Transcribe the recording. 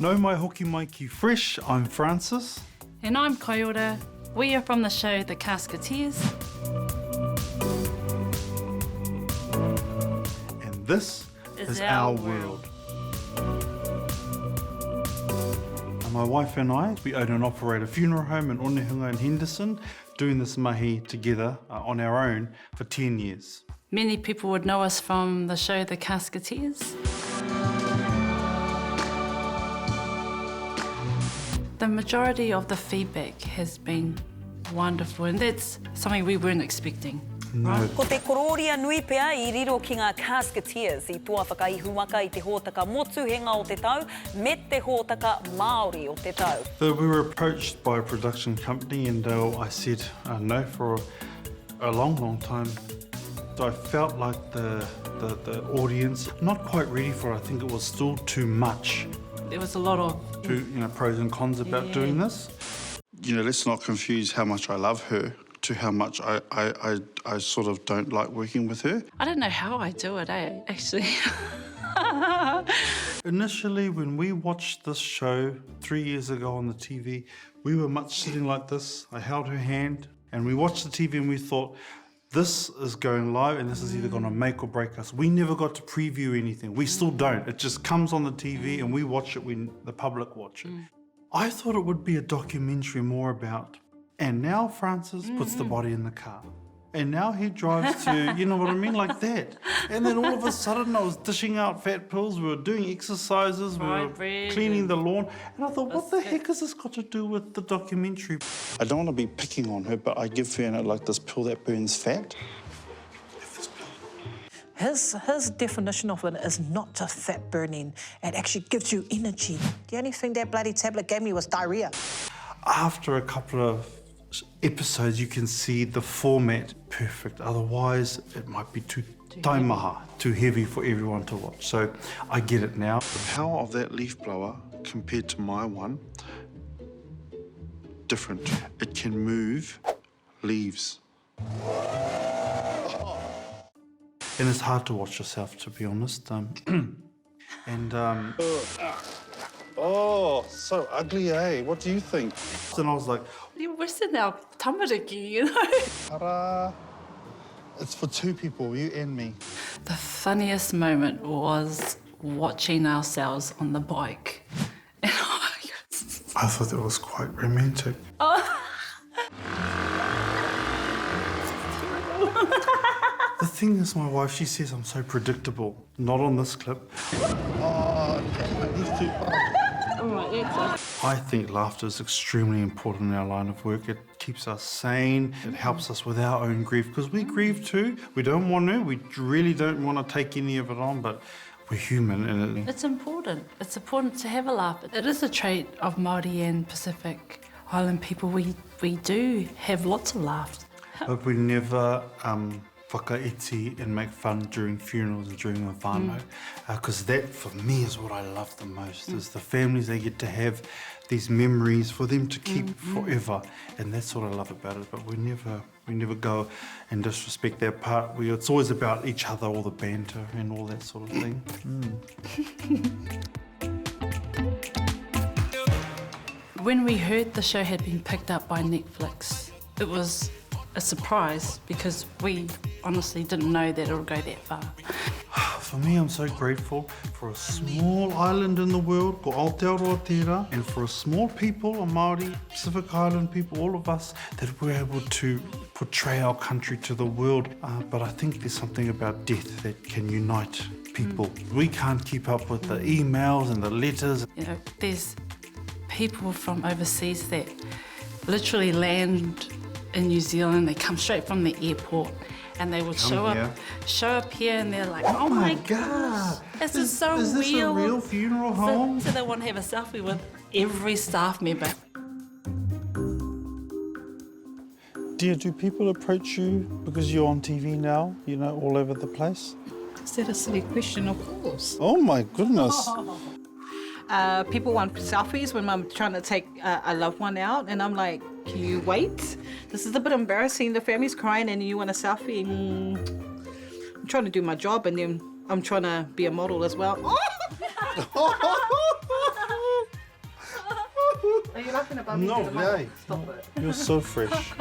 No mai hoki mai ki fresh, I'm Francis. And I'm Kaiora. We are from the show The Casketeers. And this is our world. My wife and I, we own and operate a funeral home in Onehunga in Henderson, doing this mahi together on our own for 10 years. Many people would know us from the show The Casketeers. The majority of the feedback has been wonderful, and that's something we weren't expecting. No. Ko te kororia nui pea I riro ki ngā Casketeers I toa whakaihu maka I te hōtaka motuhenga o te tau, me te hōtaka Māori o te tau. So we were approached by a production company and I said no for a long time. So I felt like the audience, not quite ready for it. I think it was still too much. There was a lot of pros and cons about doing this. Let's not confuse how much I love her to how much I sort of don't like working with her. I don't know how I do it, actually. Initially, when we watched this show 3 years ago on the TV, we were much sitting like this. I held her hand and we watched the TV and we thought, this is going live and this is either going to make or break us. We never got to preview anything. We still don't. It just comes on the TV and we watch it when the public watch it. I thought it would be a documentary more about, and now Francis puts the body in the car. And now he drives to, you know what I mean, like that. And then all of a sudden I was dishing out fat pills, we were doing exercises, we were cleaning the lawn. And I thought, what the heck has this got to do with the documentary? I don't want to be picking on her, but I give her like this pill that burns fat. His definition of it is not just fat burning, it actually gives you energy. The only thing that bloody tablet gave me was diarrhea. After a couple of episodes, you can see the format perfect. Otherwise, it might be too taimaha, too heavy for everyone to watch. So I get it now. The power of that leaf blower compared to my one, different. It can move leaves. And it's hard to watch yourself, to be honest. Oh, so ugly, eh? What do you think? And I was like, You're missing our tamariki, Ta-da! It's for two people, you and me. The funniest moment was watching ourselves on the bike. And I thought that was quite romantic. The thing is, my wife, she says I'm so predictable. Not on this clip. I think laughter is extremely important in our line of work. It keeps us sane. It helps us with our own grief, because we grieve too. We don't want to. We really don't want to take any of it on, but we're human. And it's important. It's important to have a laugh. It is a trait of Māori and Pacific Island people. We do have lots of laughs. But we never whakaiti and make fun during funerals and during the whānau. Because that, for me, is what I love the most, is the families they get to have these memories for them to keep forever. And that's what I love about it. But we never go and disrespect that part. It's always about each other, all the banter and all that sort of thing. When we heard the show had been picked up by Netflix, it was a surprise because we honestly didn't know that it would go that far. For me, I'm so grateful for a small island in the world called Aotearoa Tera, and for a small people, a Māori, Pacific Island people, all of us, that we're able to portray our country to the world. But I think there's something about death that can unite people. We can't keep up with the emails and the letters. There's people from overseas that literally land in New Zealand. They come straight from the airport and they will show up here and they're like, oh my God, this is so real. Is this a real funeral home? So they want to have a selfie with every staff member. Dear, do people approach you because you're on TV now, all over the place? Is that a silly question? Of course. Oh my goodness. People want selfies when I'm trying to take a loved one out, and I'm like, can you wait? This is a bit embarrassing. The family's crying and you want a selfie. I'm trying to do my job, and then I'm trying to be a model as well. Are you laughing about me? No, because of my- yay. Stop it. You're so fresh.